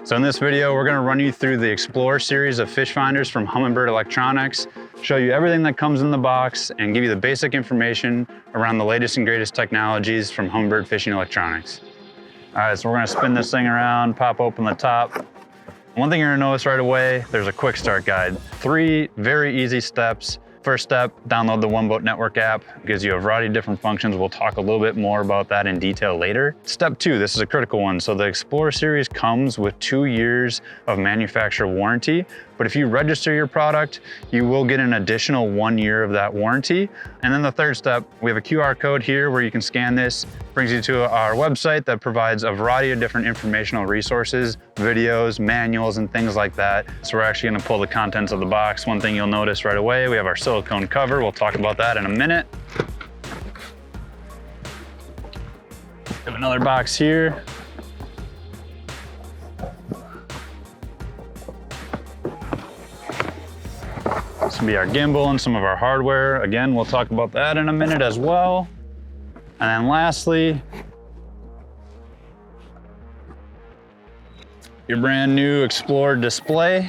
So in this video, we're gonna run you through the XPLORE series of fish finders from Humminbird Electronics, show you everything that comes in the box, and give you the basic information around the latest and greatest technologies from Humminbird Fishing Electronics. All right, so we're gonna spin this thing around, pop open the top. One thing you're gonna notice right away, there's a quick start guide. 3 very easy steps. First step, download the One Boat Network app. It gives you a variety of different functions. We'll talk a little bit more about that in detail later. Step 2, this is a critical one. So the XPLORE series comes with 2 years of manufacturer warranty, but if you register your product, you will get an additional 1 year of that warranty. And then the third step, we have a QR code here where you can scan this. Brings you to our website that provides a variety of different informational resources, videos, manuals, and things like that. So we're actually gonna pull the contents of the box. One thing you'll notice right away, we have our silicone cover. We'll talk about that in a minute. We have another box here. This will be our gimbal and some of our hardware. Again, we'll talk about that in a minute as well. And then lastly, your brand new XPLORE display.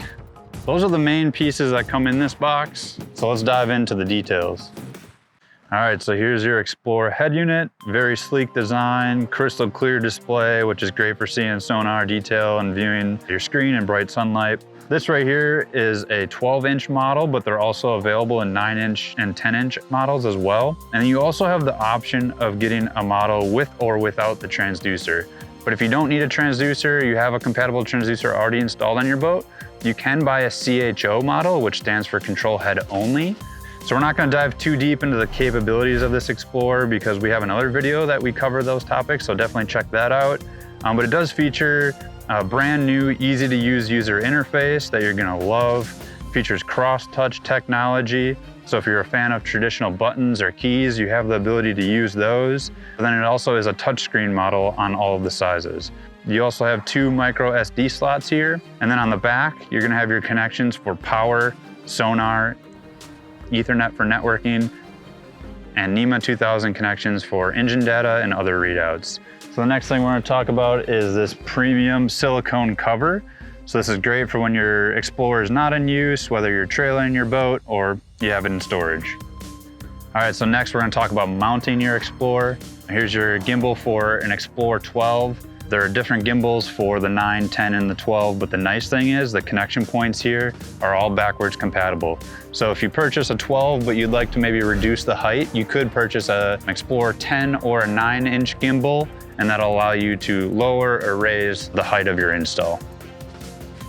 Those are the main pieces that come in this box. So let's dive into the details. All right, so here's your XPLORE head unit. Very sleek design, crystal clear display, which is great for seeing sonar detail and viewing your screen in bright sunlight. This right here is a 12-inch model, but they're also available in 9-inch and 10-inch models as well. And you also have the option of getting a model with or without the transducer. But if you don't need a transducer, you have a compatible transducer already installed on your boat, you can buy a CHO model, which stands for control head only. So we're not gonna dive too deep into the capabilities of this XPLORE because we have another video that we cover those topics, so definitely check that out. But it does feature a brand new, easy to use user interface that you're gonna love. Features cross-touch technology. So if you're a fan of traditional buttons or keys, you have the ability to use those. And then it also is a touchscreen model on all of the sizes. You also have 2 micro SD slots here. And then on the back, you're gonna have your connections for power, sonar, Ethernet for networking, and NEMA 2000 connections for engine data and other readouts. So the next thing we're gonna talk about is this premium silicone cover. So this is great for when your XPLORE is not in use, whether you're trailing your boat or you have it in storage. All right, so next we're gonna talk about mounting your XPLORE. Here's your gimbal for an XPLORE 12. There are different gimbals for the 9, 10, and the 12, but the nice thing is the connection points here are all backwards compatible. So if you purchase a 12, but you'd like to maybe reduce the height, you could purchase an XPLORE 10 or a 9-inch gimbal, and that'll allow you to lower or raise the height of your install.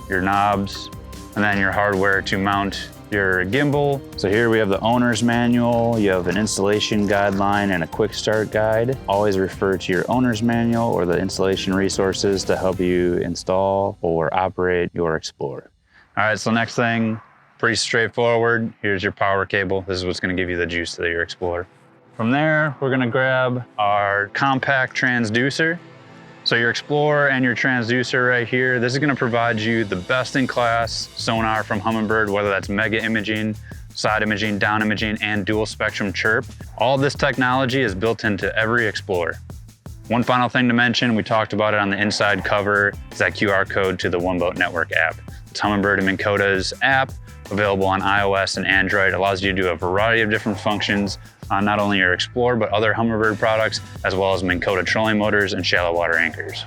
Your knobs, and then your hardware to mount your gimbal. So here we have the owner's manual, you have an installation guideline and a quick start guide. Always refer to your owner's manual or the installation resources to help you install or operate your XPLORE. All right, so next thing, pretty straightforward. Here's your power cable. This is what's gonna give you the juice to your XPLORE. From there, we're gonna grab our compact transducer. So your XPLORE and your transducer right here, this is gonna provide you the best-in-class sonar from Humminbird, whether that's mega imaging, side imaging, down imaging, and dual spectrum chirp. All this technology is built into every XPLORE. One final thing to mention, we talked about it on the inside cover, is that QR code to the One Boat Network app. It's Humminbird and Minn Kota's app, available on iOS and Android. It allows you to do a variety of different functions on not only your XPLORE, but other Humminbird products, as well as Minn Kota trolling motors and shallow water anchors.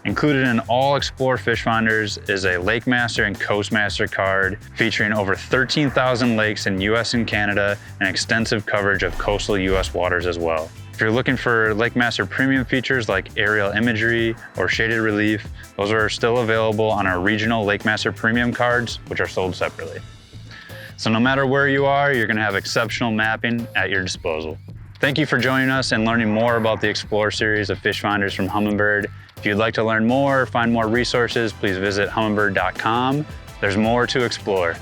Included in all XPLORE fish finders is a LakeMaster and CoastMaster card featuring over 13,000 lakes in US and Canada and extensive coverage of coastal US waters as well. If you're looking for LakeMaster premium features like aerial imagery or shaded relief, those are still available on our regional LakeMaster premium cards, which are sold separately. So no matter where you are, you're gonna have exceptional mapping at your disposal. Thank you for joining us and learning more about the XPLORE series of fish finders from Humminbird. If you'd like to learn more or find more resources, please visit humminbird.com. There's more to explore.